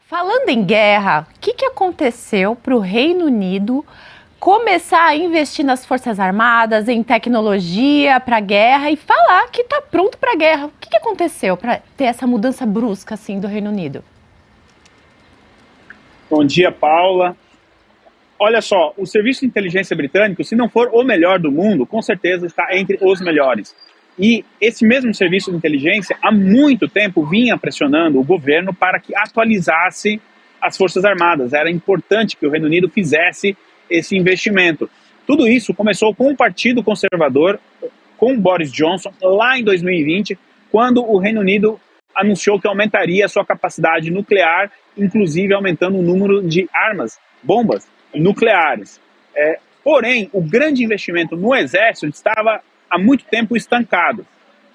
Falando em guerra, o que aconteceu para o Reino Unido começar a investir nas Forças Armadas, em tecnologia para a guerra e falar que está pronto para a guerra? O que aconteceu para ter essa mudança brusca assim do Reino Unido? Bom dia, Paula. Olha só, o Serviço de Inteligência Britânico, se não for o melhor do mundo, com certeza está entre os melhores. E esse mesmo Serviço de Inteligência, há muito tempo, vinha pressionando o governo para que atualizasse as Forças Armadas. Era importante que o Reino Unido fizesse esse investimento. Tudo isso começou com o Partido Conservador, com Boris Johnson, lá em 2020, quando o Reino Unido anunciou que aumentaria a sua capacidade nuclear, inclusive aumentando o número de armas, bombas nucleares. Porém, o grande investimento no Exército estava há muito tempo estancado.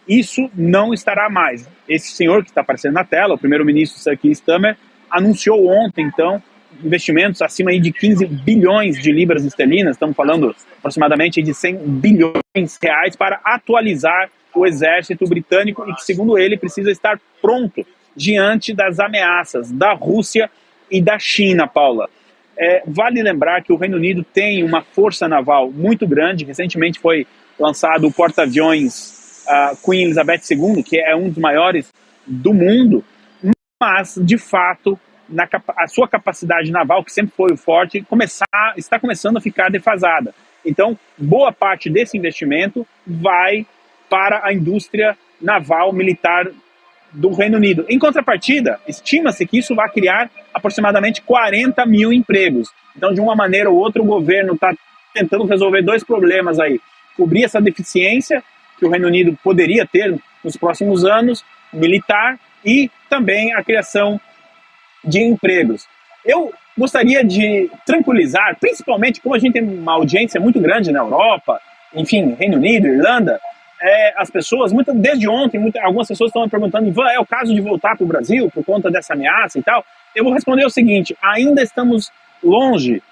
Isso não estará mais. Esse senhor que está aparecendo na tela, o primeiro-ministro Sir Keir Starmer, anunciou ontem, então, investimentos acima aí de 15 bilhões de libras esterlinas, estamos falando aproximadamente de 100 bilhões de reais para atualizar o exército britânico e que, segundo ele, precisa estar pronto diante das ameaças da Rússia e da China, Paula. Vale lembrar que o Reino Unido tem uma força naval muito grande. Recentemente foi lançado o porta-aviões Queen Elizabeth II, que é um dos maiores do mundo, mas, de fato, a sua capacidade naval, que sempre foi o forte, está começando a ficar defasada. Então, boa parte desse investimento vai para a indústria naval militar do Reino Unido. Em contrapartida, estima-se que isso vai criar aproximadamente 40 mil empregos. Então, de uma maneira ou outra, o governo está tentando resolver dois problemas aí. Cobrir essa deficiência que o Reino Unido poderia ter nos próximos anos, militar, e também a criação de empregos. Eu gostaria de tranquilizar, principalmente como a gente tem uma audiência muito grande na Europa, enfim, Reino Unido, Irlanda, as pessoas, desde ontem, algumas pessoas estão me perguntando: Ivan, é o caso de voltar para o Brasil por conta dessa ameaça e tal? Eu vou responder o seguinte: ainda estamos longe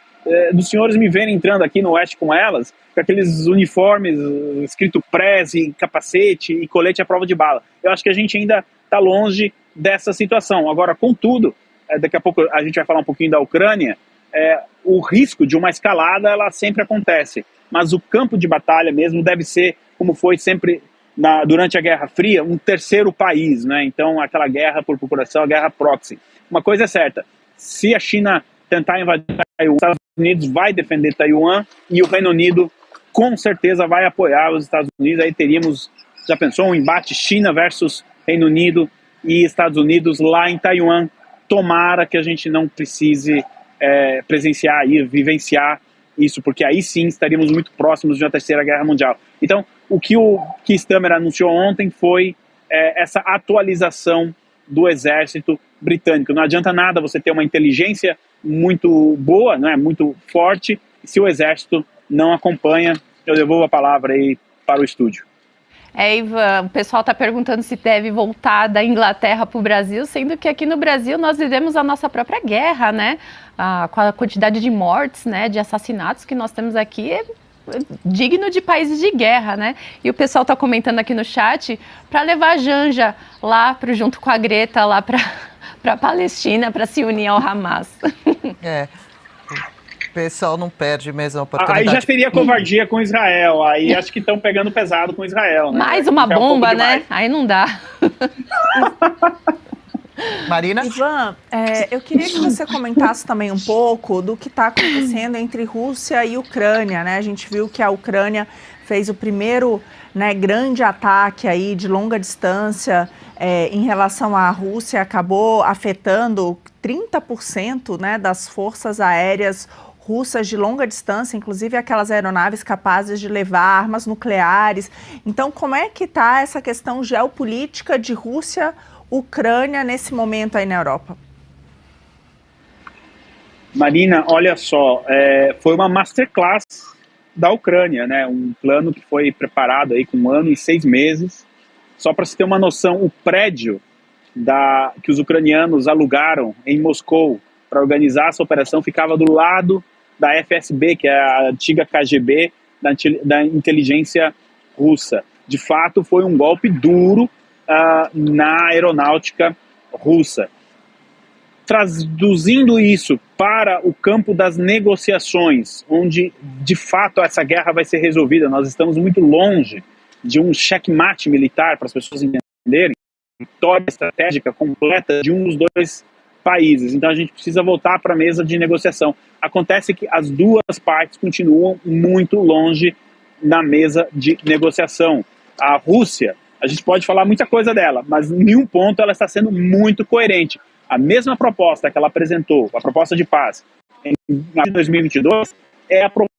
dos senhores me verem entrando aqui no Oeste com elas, com aqueles uniformes escrito preze, capacete e colete à prova de bala. Eu acho que a gente ainda está longe dessa situação. Agora, contudo, daqui a pouco a gente vai falar um pouquinho da Ucrânia, o risco de uma escalada, ela sempre acontece, mas o campo de batalha mesmo deve ser, como foi sempre durante a Guerra Fria, um terceiro país, né? Então, aquela guerra por procuração, a guerra proxy. Uma coisa é certa: se a China tentar invadir Taiwan, os Estados Unidos vai defender Taiwan e o Reino Unido com certeza vai apoiar os Estados Unidos. Aí teríamos, já pensou, um embate China versus Reino Unido e Estados Unidos lá em Taiwan. Tomara que a gente não precise presenciar e vivenciar isso, porque aí sim estaríamos muito próximos de uma terceira guerra mundial. Então, o que o Keir Starmer anunciou ontem foi essa atualização do exército britânico. Não adianta nada você ter uma inteligência muito boa, né, muito forte, se o exército não acompanha. Eu devolvo a palavra aí para o estúdio. Ivan, o pessoal está perguntando se deve voltar da Inglaterra para o Brasil, sendo que aqui no Brasil nós vivemos a nossa própria guerra, né? Com a quantidade de mortes, né, de assassinatos que nós temos aqui, é digno de países de guerra, né? E o pessoal está comentando aqui no chat para levar a Janja lá, junto com a Greta, lá para a Palestina, para se unir ao Hamas. O pessoal não perde mesmo a oportunidade. Aí já seria covardia com Israel. Aí acho que estão pegando pesado com Israel, né? Mais uma bomba, né? Aí não dá. Marina? Ivan, eu queria que você comentasse também um pouco do que está acontecendo entre Rússia e Ucrânia, né? A gente viu que a Ucrânia fez o primeiro, né, grande ataque aí de longa distância em relação à Rússia, acabou afetando 30%, né, das forças aéreas russas de longa distância, inclusive aquelas aeronaves capazes de levar armas nucleares. Então, como é que está essa questão geopolítica de Rússia-Ucrânia nesse momento aí na Europa? Marina, olha só, foi uma masterclass da Ucrânia, né? Um plano que foi preparado aí com 1 ano e 6 meses. Só para você ter uma noção, o prédio que os ucranianos alugaram em Moscou para organizar essa operação ficava do lado da FSB, que é a antiga KGB da inteligência russa. De fato, foi um golpe duro na aeronáutica russa. traduzindo isso para o campo das negociações, onde de fato essa guerra vai ser resolvida, nós estamos muito longe de um checkmate militar, para as pessoas entenderem, vitória estratégica completa de um dos dois países. Então a gente precisa voltar para a mesa de negociação. Acontece que as duas partes continuam muito longe na mesa de negociação. A Rússia, a gente pode falar muita coisa dela, mas em nenhum ponto ela está sendo muito coerente. A mesma proposta que ela apresentou, a proposta de paz, em 2022, é a proposta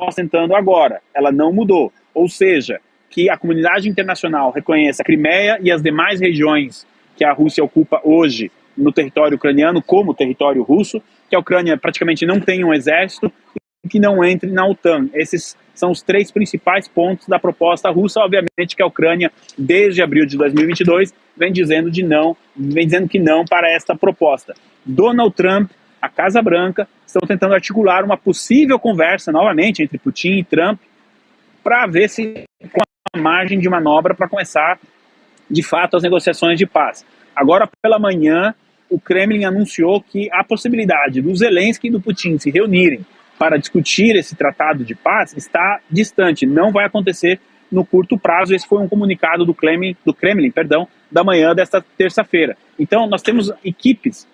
apresentando agora. Ela não mudou. Ou seja, que a comunidade internacional reconheça a Crimeia e as demais regiões que a Rússia ocupa hoje no território ucraniano como território russo, que a Ucrânia praticamente não tem um exército e que não entre na OTAN. Esses são os 3 principais pontos da proposta russa. Obviamente que a Ucrânia, desde abril de 2022, vem dizendo que não para esta proposta. Donald Trump, a Casa Branca, estão tentando articular uma possível conversa novamente entre Putin e Trump para ver se com a margem de manobra para começar de fato as negociações de paz. Agora pela manhã, o Kremlin anunciou que a possibilidade do Zelensky e do Putin se reunirem para discutir esse tratado de paz está distante, não vai acontecer no curto prazo. Esse foi um comunicado do Kremlin, da manhã desta terça-feira. Então nós temos equipes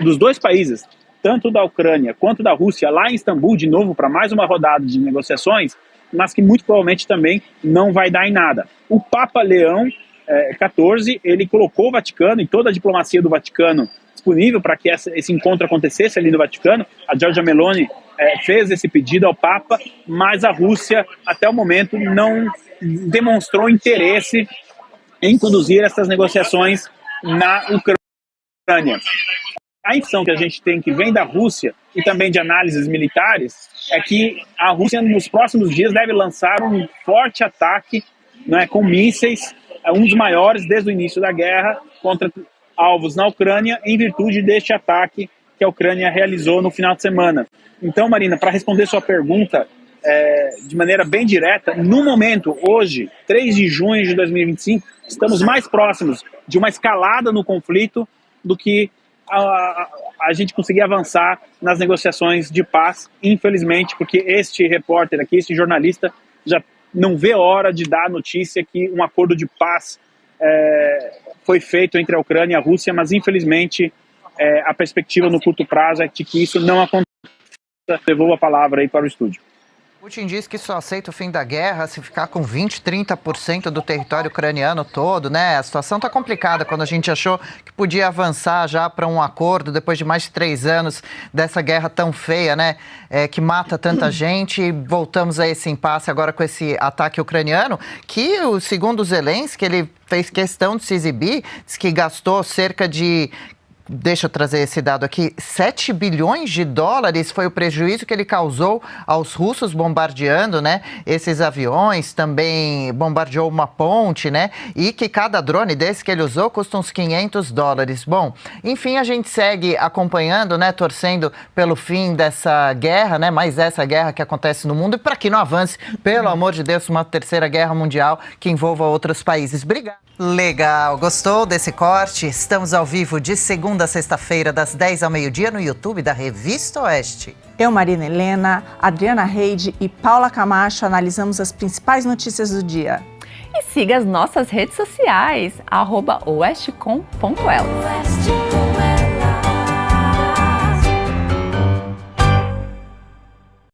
dos dois países, tanto da Ucrânia quanto da Rússia, lá em Istambul, de novo, para mais uma rodada de negociações, mas que muito provavelmente também não vai dar em nada. O Papa Leão XIV, ele colocou o Vaticano e toda a diplomacia do Vaticano disponível para que esse encontro acontecesse ali no Vaticano. A Giorgia Meloni fez esse pedido ao Papa, mas a Rússia, até o momento, não demonstrou interesse em conduzir essas negociações na Ucrânia. A impressão que a gente tem, que vem da Rússia e também de análises militares, é que a Rússia nos próximos dias deve lançar um forte ataque, né, com mísseis, um dos maiores desde o início da guerra, contra alvos na Ucrânia, em virtude deste ataque que a Ucrânia realizou no final de semana. Então, Marina, para responder sua pergunta de maneira bem direta, no momento, hoje, 3 de junho de 2025, estamos mais próximos de uma escalada no conflito do que a gente conseguir avançar nas negociações de paz, infelizmente, porque este repórter aqui, este jornalista, já não vê hora de dar a notícia que um acordo de paz foi feito entre a Ucrânia e a Rússia, mas infelizmente a perspectiva no curto prazo é de que isso não aconteça. Devolvo a palavra aí para o estúdio. Putin diz que só aceita o fim da guerra se ficar com 20%, 30% do território ucraniano todo, né? A situação está complicada quando a gente achou que podia avançar já para um acordo depois de mais de 3 anos dessa guerra tão feia, né? Que mata tanta gente. Voltamos a esse impasse agora com esse ataque ucraniano, que, segundo Zelensky, ele fez questão de se exibir, diz que gastou cerca de... Deixa eu trazer esse dado aqui, 7 bilhões de dólares foi o prejuízo que ele causou aos russos bombardeando, né, esses aviões, também bombardeou uma ponte, né, e que cada drone desse que ele usou custa uns 500 dólares. Bom, enfim, a gente segue acompanhando, né, torcendo pelo fim dessa guerra, né, mais essa guerra que acontece no mundo e para que não avance, pelo amor de Deus, uma terceira guerra mundial que envolva outros países. Obrigado. Legal, gostou desse corte? Estamos ao vivo de segunda a sexta-feira, das 10 ao meio-dia, no YouTube da Revista Oeste. Eu, Marina Helena, Adriana Reide e Paula Camacho analisamos as principais notícias do dia. E siga as nossas redes sociais, @oestcom.elas.